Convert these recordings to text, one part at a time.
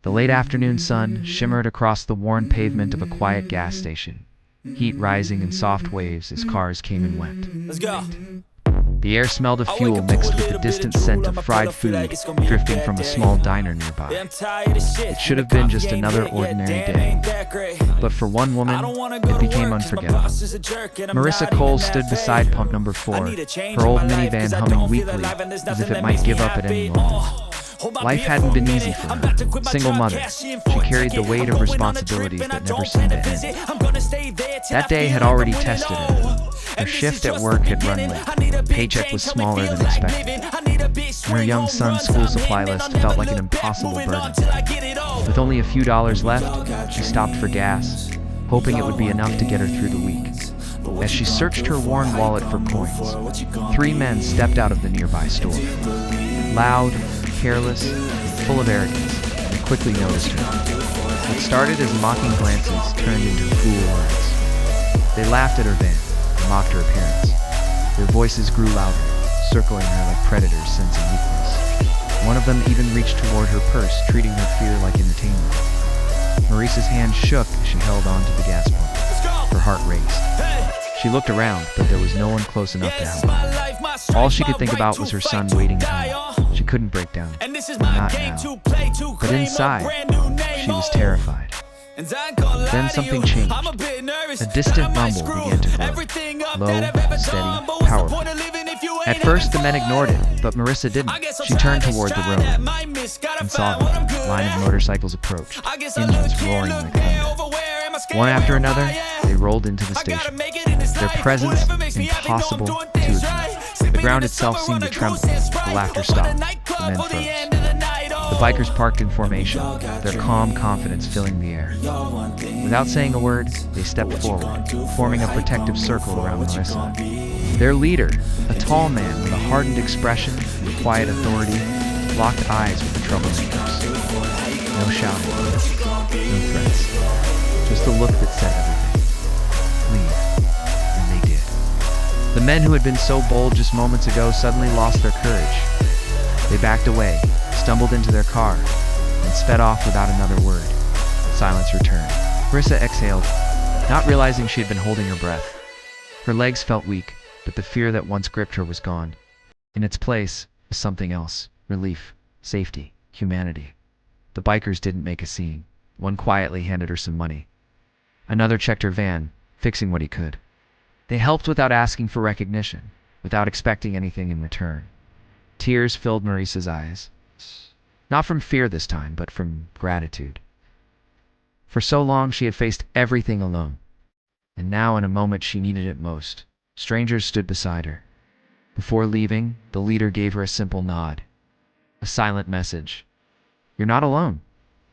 The late afternoon sun shimmered across the worn pavement of a quiet gas station, heat rising in soft waves as cars came and went. Let's go. The air smelled of fuel mixed with the distant scent of fried food drifting from a small diner nearby. It should have been just another ordinary day, but for one woman, it became unforgettable. Marissa Cole stood beside pump number 4, her old minivan humming weakly as if it might give up at any moment. Life hadn't been easy for her. Single mother, she carried the weight of responsibilities that never seemed to end. That day had already tested her. Her shift at work had run late. Paycheck was smaller than expected. And her young son's school supply list felt like an impossible burden. With only a few dollars left, she stopped for gas, hoping it would be enough to get her through the week. As she searched her worn wallet for coins, 3 men stepped out of the nearby store. Loud, careless, full of arrogance, they quickly noticed her. What started as mocking glances turned into cruel words. They laughed at her van and mocked her appearance. Their voices grew louder, circling her like predators sensing weakness. One of them even reached toward her purse, treating her fear like entertainment. Marissa's hand shook as she held on to the gas pump. Her heart raced. She looked around, but there was no one close enough to help. All she could think about was her son waiting at home. She couldn't break down. Not now. But inside, she was terrified. Then something changed. A distant rumble began to grow. Low, steady, powerful. At first, the men ignored it, but Marissa didn't. She turned toward the road and saw them. A line of motorcycles approached, engines roaring like thunder. One after another, they rolled into the station. Their presence impossible to ignore. The ground itself seemed to tremble. The laughter stopped. The men froze. The bikers parked in formation, their calm confidence filling the air. Without saying a word, they stepped forward, forming a protective circle around Marissa. Their leader, a tall man with a hardened expression and quiet authority, locked eyes with the troublemakers. No shouting, no threats, just a look that said everything. Leave. And they did. The men who had been so bold just moments ago suddenly lost their courage. They backed away, stumbled into their car, and sped off without another word. Silence returned. Marissa exhaled, not realizing she had been holding her breath. Her legs felt weak, but the fear that once gripped her was gone. In its place was something else: relief, safety, humanity. The bikers didn't make a scene. One quietly handed her some money. Another checked her van, fixing what he could. They helped without asking for recognition, without expecting anything in return. Tears filled Marissa's eyes. Not from fear this time, but from gratitude. For so long she had faced everything alone, and now in a moment she needed it most, strangers stood beside her. Before leaving, the leader gave her a simple nod, a silent message. You're not alone.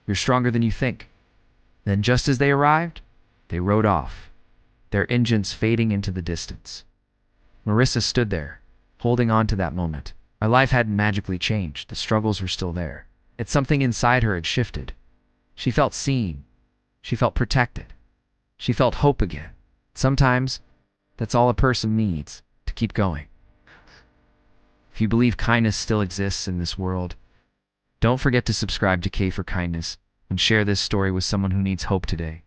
You're stronger than you think. Then just as they arrived, they rode off, their engines fading into the distance. Marissa stood there, holding on to that moment. Her life hadn't magically changed. The struggles were still there. It's something inside her had shifted. She felt seen. She felt protected. She felt hope again. Sometimes, that's all a person needs to keep going. If you believe kindness still exists in this world, don't forget to subscribe to K for Kindness and share this story with someone who needs hope today.